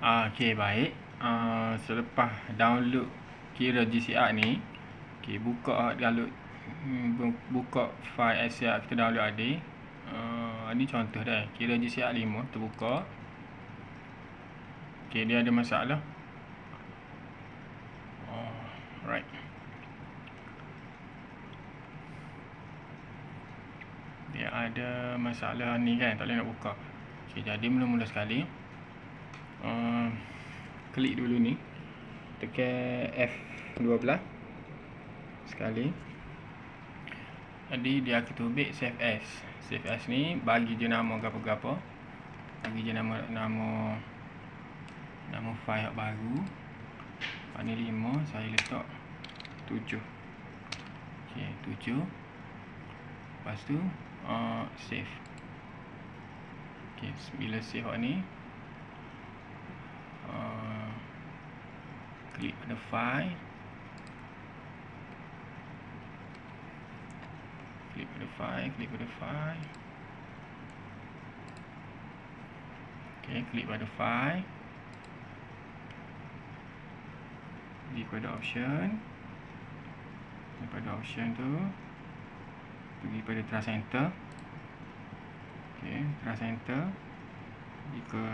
Okey, baik. Selepas download kira GCR ni, okey, buka download buka file Excel kita download ada. Ni contoh dah. Kira GCR 5 terbuka. Okey, dia ada masalah. Right. Dia ada masalah ni kan, tak boleh nak buka. Okey, jadi mula-mula sekali klik dulu ni, tekan F12 sekali. Jadi dia akan tumbik save as. Save as ni bagi je nama gapo-gapo. Bagi je nama file yang baru. Ni 5, saya letak 7. Okey, 7. Lepas tu save. Okey, bila save ni klik pada file. Klik pada file. Okey, klik pada file. Pergi pada option. Daripada option tu pergi pada Trust Center. Okey, Trust Center. Pergi ke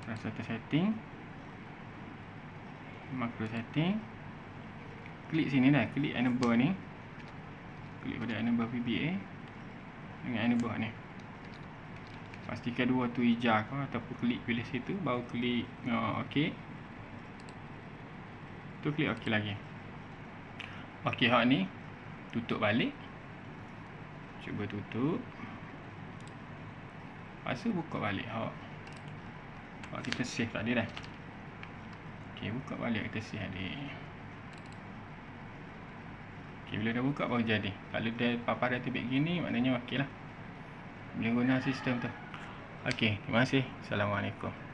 Trust Center setting. Macro setting. Klik sini dah, klik enable ni. Klik pada enable VBA dengan enable ni. Pastikan dua tu hijau ke ataupun klik pilih situ, baru klik OK. Tu klik OK lagi. OK, hak ni tutup balik. Cuba tutup. Lepas tu buka balik hak kita save tadi dah. OK, buka balik kita save tadi. OK, bila dah buka baru jadi. Kalau dia paparan tibik gini, maknanya OK lah. Boleh guna sistem tu. OK, terima kasih. Assalamualaikum.